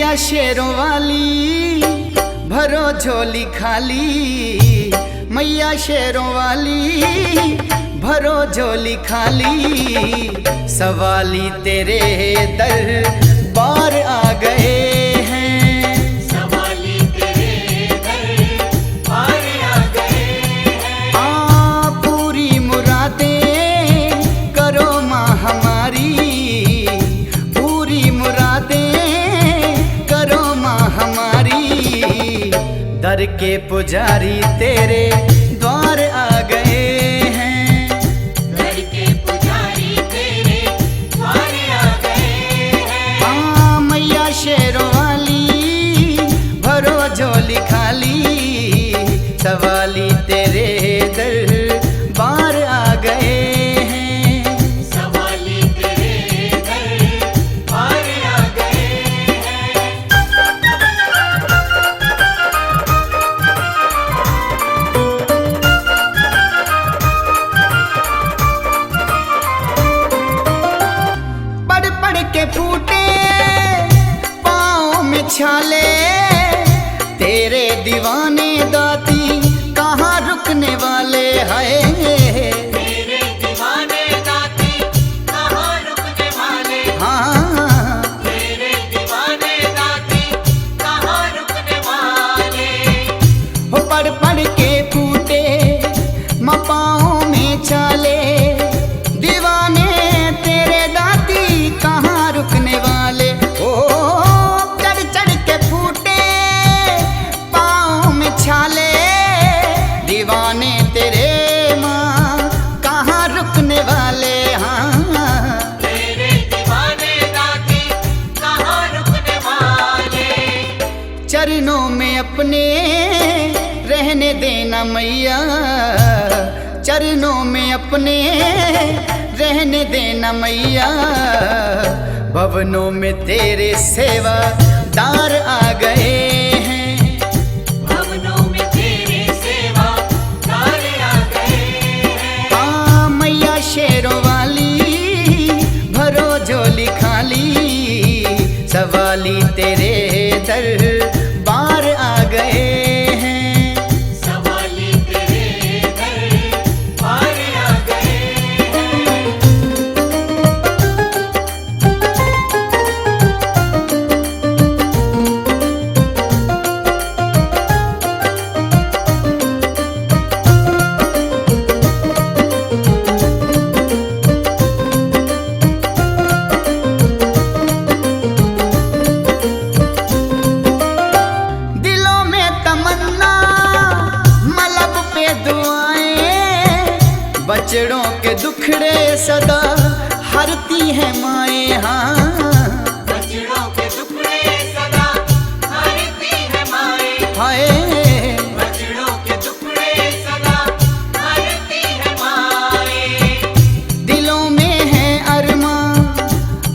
मैया शेरों वाली भरो झोली खाली, मैया शेरों वाली भरो झोली खाली, सवाली तेरे दर बार आ गए हैं, सवाली तेरे दर बार आ गए हैं। पूरी मुरादें करो माँ हमारी, पूरी मुरादें करो माँ हमारी, दर के पुजारी तेरे द्वार आ गए हैं, दर के पुजारी तेरे द्वार आ गए हैं। मैया शेरों वाली भरो झोली खाली, सवाली तेरे दर बार आ गए हैं, सवाली तेरे दर बार आ गए हैं। पढ़ पढ़ के फूटे पाँव में छाले, तेरे दीवाने दाती कहाँ रुकने वाले हैं, तेरे दीवाने दाती कहाँ रुकने वाले, हाँ तेरे दीवाने दाती कहाँ रुकने वाले। हो पढ़ पढ़ के फूटे पाँव में छाले, दीवाने तेरे दाती कहाँ रुकने वाले, ओ चढ़ चढ़ के फूटे पाँव में छाले, दीवाने तेरे माँ कहाँ रुकने वाले, हाँ तेरे दीवाने दाती कहाँ रुकने वाले। चरणों में अपने रहने देना मैया, चरणों में अपने रहने देना मैया, भवनों में तेरे सेवादार आ गए हैं, भवनों में तेरे सेवादार आ गए हैं। मैया शेरों वाली भरो झोली खाली, सवाली तेरे दर बार आ गए हैं, सवाली तेरे दर बार आ गए हैं। दिलों में तमन्ना मलब पे दुआएं, बचड़ों के दुखड़े सदा हरती है माएं, हाँ बचड़ों के टुकड़े सदा हरती है माएं, हाय बचड़ों के टुकड़े सदा हरती है माएं। दिलों में है अरमां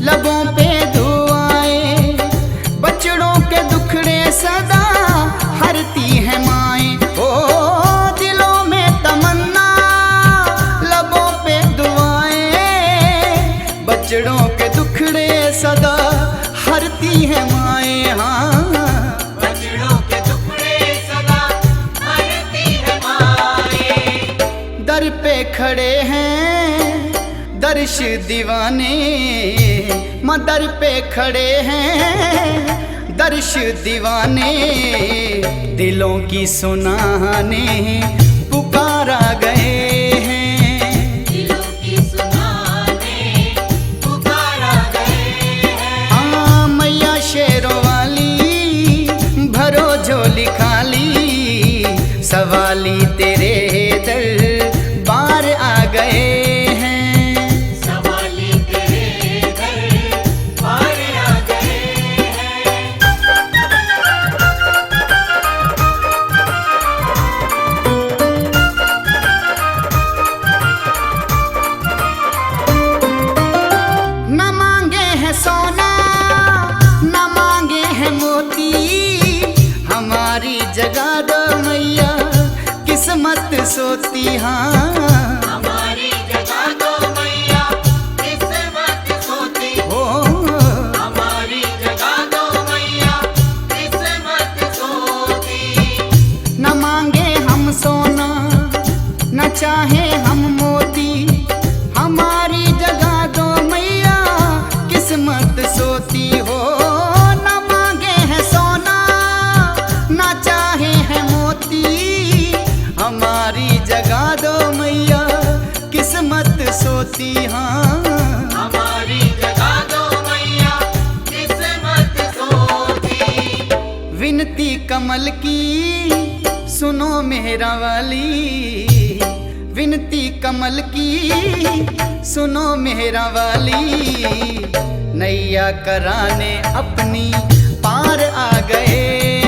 लबों पे दुआएं, बचड़ों के दुखड़े सदा हरती है माएं, ओ दिलों में तमन्ना लबों पे दुआएं, बचड़ों के दुखड़े सदा हरती है माएं, हाँ बचड़ों के टुकड़े सदा हरती है माएं। दर पे खड़े हैं दर्श दीवाने, माँ दर पे खड़े हैं दर्श दीवाने, दिलों की सुनाने पुकारा गए हैं, दिलों की सुनाने पुकारा गए हैं। मैया शेरों वाली भरो झोली खाली, सवाली तेरे दर बार आ गए हैं, सवाली तेरे दर बार आ गए हैं। न मांगे हैं सोना न मांगे हैं मोती, हमारी जगा दो मैया किस्मत सोती, हाँ हमारी जगा दो मैया किस्मत सोती, ओ हमारी जगा दो मैया सोती हाँ। हमारी जगा दो मैया किस्मत सोती। विनती कमल की सुनो मेहरा वाली, विनती कमल की सुनो मेहरा वाली, नैया कराने अपनी पार आ गए